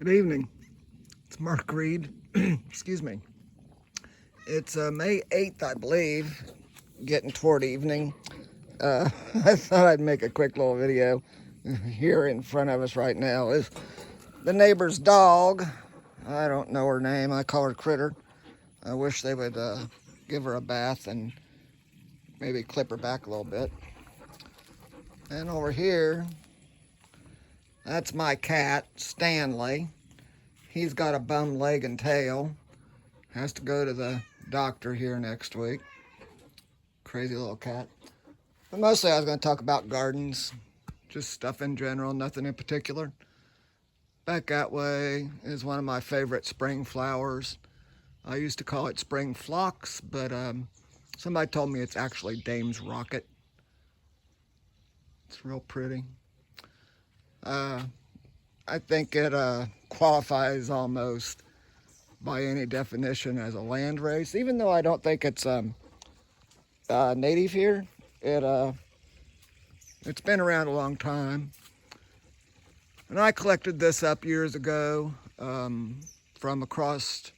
Good evening. It's Mark Reed. Excuse me. It's May 8th, I believe, getting toward evening. I thought I'd make a quick little video. Here in front of us right now is the neighbor's dog. I don't know her name. I call her Critter. I wish they would give her a bath and maybe clip her back a little bit. And over here, that's my cat, Stanley. He's got a bum leg and tail. Has to go to the doctor here next week. Crazy little cat. But mostly I was going to talk about gardens. Just stuff in general, nothing in particular. Back that way is one of my favorite spring flowers. I used to call it spring phlox, but somebody told me it's actually Dame's Rocket. It's real pretty. I think it qualifies almost by any definition as a land race, even though I don't think it's native here. It's been around a long time, and I collected this up years ago from across,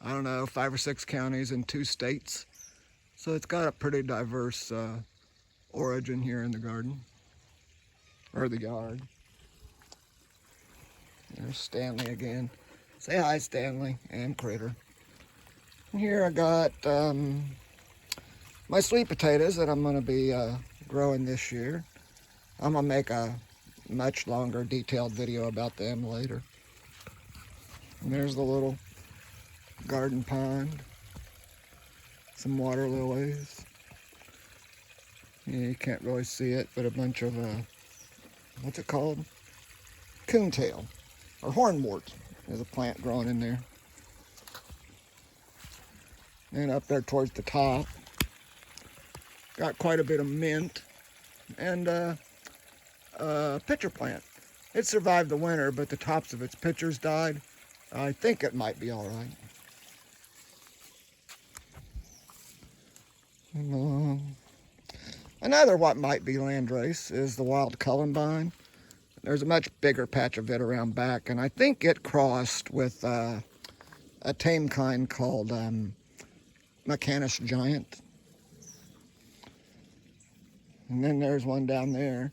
I don't know, 5 or 6 counties in 2 states. So it's got a pretty diverse origin here in the garden or the yard. There's Stanley again. Say hi, Stanley, and Critter. And here I got my sweet potatoes that I'm going to be growing this year. I'm going to make a much longer, detailed video about them later. And there's the little garden pond. Some water lilies. Yeah, you can't really see it, but a bunch of, what's it called? Coontail, or hornwort. There's a plant growing in there. And up there towards the top, got quite a bit of mint and a pitcher plant. It survived the winter, but the tops of its pitchers died. I think it might be all right. Another what might be landrace is the wild columbine. There's a much bigger patch of it around back, and I think it crossed with a tame kind called McCanus Giant. And then there's one down there.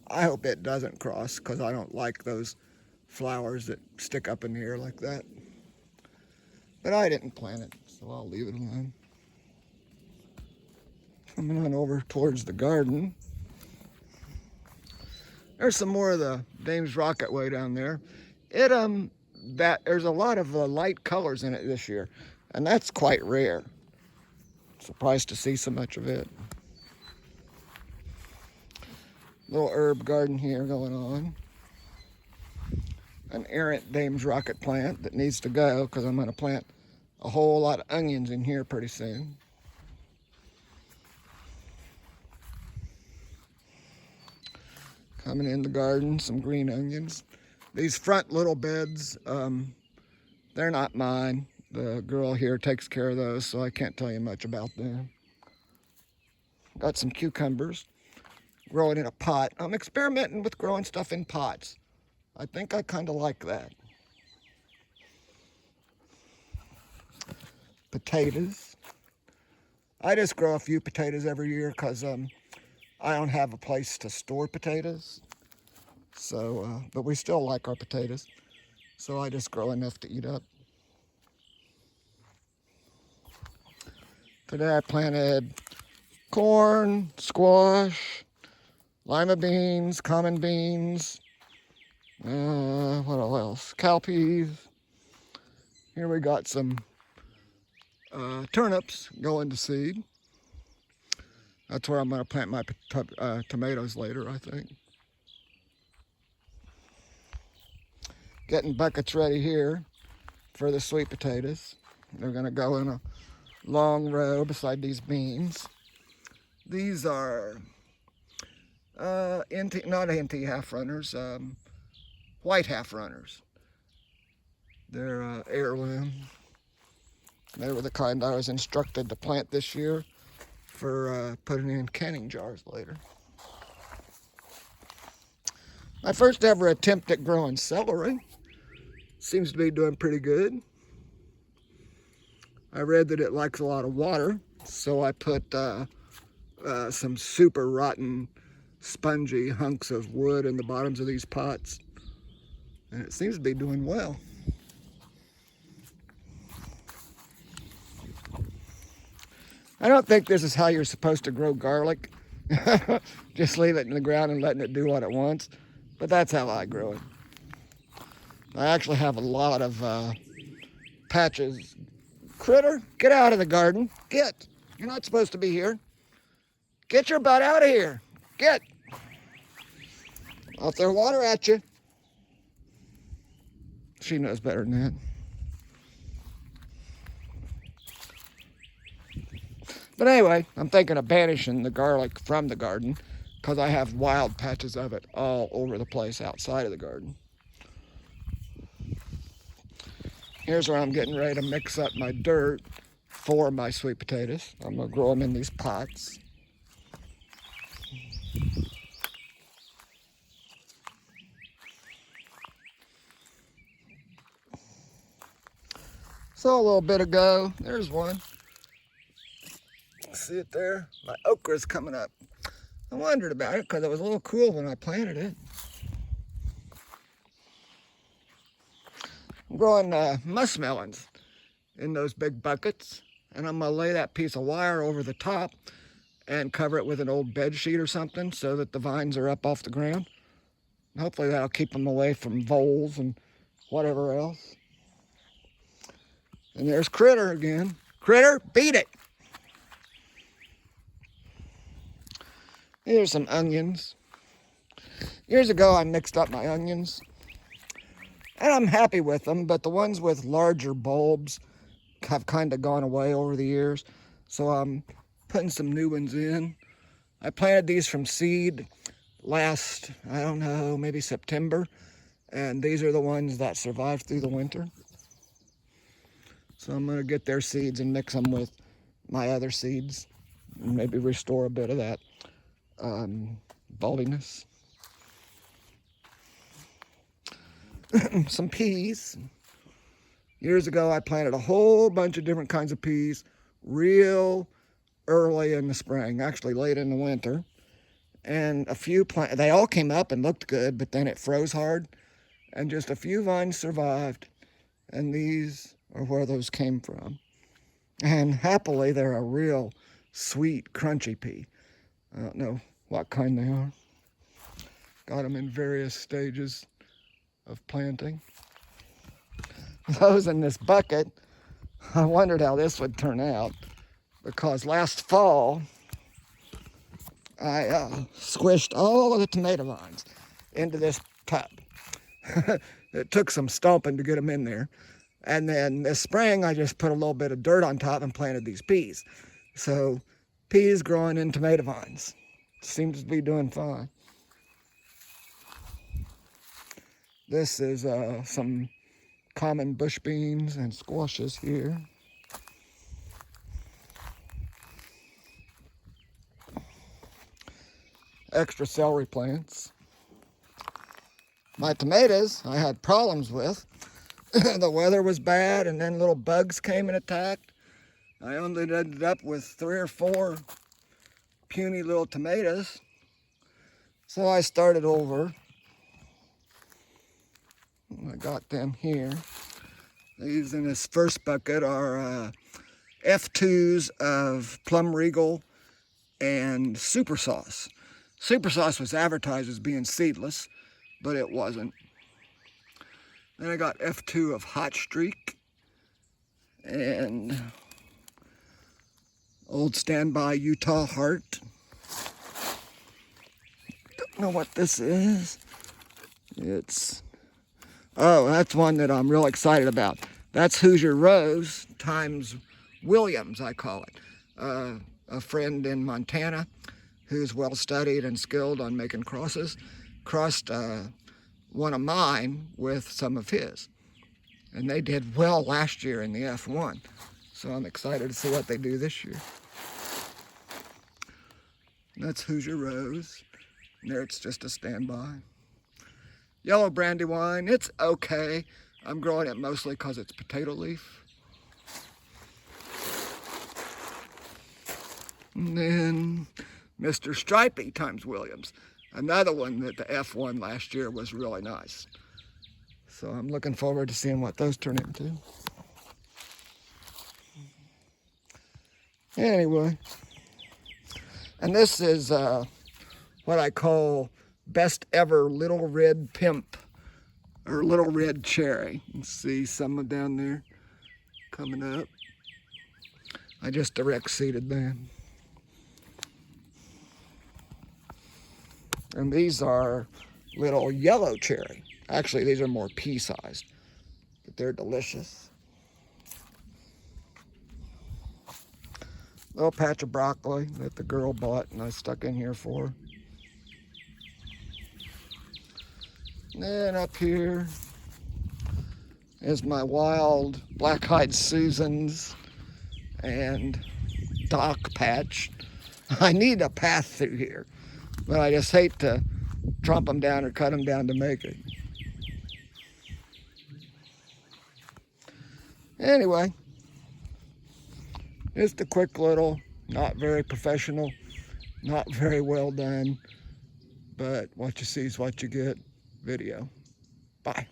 I hope it doesn't cross, because I don't like those flowers that stick up in the air like that. But I didn't plant it, so I'll leave it alone. Coming on over towards the garden. There's some more of the Dame's Rocket way down there. There's a lot of light colors in it this year, and that's quite rare. Surprised to see so much of it. Little herb garden here going on. An errant Dame's Rocket plant that needs to go because I'm going to plant a whole lot of onions in here pretty soon. Coming in the garden, some green onions. These front little beds, they're not mine. The girl here takes care of those, so I can't tell you much about them. Got some cucumbers growing in a pot. I'm experimenting with growing stuff in pots. I think I kind of like that. Potatoes. I just grow a few potatoes every year because I don't have a place to store potatoes. So, but we still like our potatoes. So I just grow enough to eat up. Today I planted corn, squash, lima beans, common beans, what else? Cowpeas. Here we got some turnips going to seed. That's where I'm going to plant my tomatoes later, I think. Getting buckets ready here for the sweet potatoes. They're going to go in a long row beside these beans. These are not NT half runners, white half runners. They're heirloom. They were the kind I was instructed to plant this year for putting in canning jars later. My first ever attempt at growing celery. Seems to be doing pretty good. I read that it likes a lot of water, so I put some super rotten, spongy hunks of wood in the bottoms of these pots, and it seems to be doing well. I don't think this is how you're supposed to grow garlic. Just leave it in the ground and letting it do what it wants, but that's how I grow it. I actually have a lot of patches. Critter, get out of the garden. Get. You're not supposed to be here. Get your butt out of here. Get. I'll throw water at you. She knows better than that. But anyway, I'm thinking of banishing the garlic from the garden because I have wild patches of it all over the place outside of the garden. Here's where I'm getting ready to mix up my dirt for my sweet potatoes. I'm going to grow them in these pots. So a little bit ago, there's one. See it there? My okra's coming up. I wondered about it because it was a little cool when I planted it. I'm growing muskmelons in those big buckets, and I'm going to lay that piece of wire over the top and cover it with an old bed sheet or something so that the vines are up off the ground. Hopefully that'll keep them away from voles and whatever else. And there's Critter again. Critter, beat it! Here's some onions. Years ago I mixed up my onions, and I'm happy with them, but the ones with larger bulbs have kind of gone away over the years, so I'm putting some new ones in. I planted these from seed last, I don't know, maybe September, and these are the ones that survived through the winter. So I'm going to get their seeds and mix them with my other seeds and maybe restore a bit of that bulbiness. Some peas. Years ago I planted a whole bunch of different kinds of peas real early in the spring, actually late in the winter. And they all came up and looked good, but then it froze hard and just a few vines survived. And these are where those came from. And happily, they're a real sweet, crunchy pea. I don't know what kind they are. Got them in various stages of planting. Those in this bucket, I wondered how this would turn out because last fall, I squished all of the tomato vines into this tub. It took some stomping to get them in there. And then this spring, I just put a little bit of dirt on top and planted these peas. So peas growing in tomato vines. Seems to be doing fine. This is some common bush beans and squashes here. Extra celery plants. My tomatoes I had problems with. The weather was bad and then little bugs came and attacked. I only ended up with 3 or 4 puny little tomatoes. So I started over. I got them here. These in this first bucket are F2s of Plum Regal and Super Sauce. Super Sauce was advertised as being seedless, but it wasn't. Then I got F2 of Hot Streak and Old Standby Utah Heart. Don't know what this is. Oh, that's one that I'm real excited about. That's Hoosier Rose times Williams, I call it. A friend in Montana who's well studied and skilled on making crosses crossed one of mine with some of his. And they did well last year in the F1. So I'm excited to see what they do this year. That's Hoosier Rose. And there it's just a standby. Yellow Brandywine, it's okay. I'm growing it mostly because it's potato leaf. And then Mr. Stripey times Williams. Another one that the F1 last year was really nice. So I'm looking forward to seeing what those turn into. Anyway, and this is what I call best ever little red pimp, or little red cherry. You can see some of down there coming up. I just direct seeded them. And these are little yellow cherry. Actually, these are more pea-sized, but they're delicious. Little patch of broccoli that the girl bought and I stuck in here for her. And then up here is my wild black-eyed Susans and dock patch. I need a path through here, but I just hate to trump them down or cut them down to make it. Anyway, just a quick little, not very professional, not very well done, but what you see is what you get video. Bye.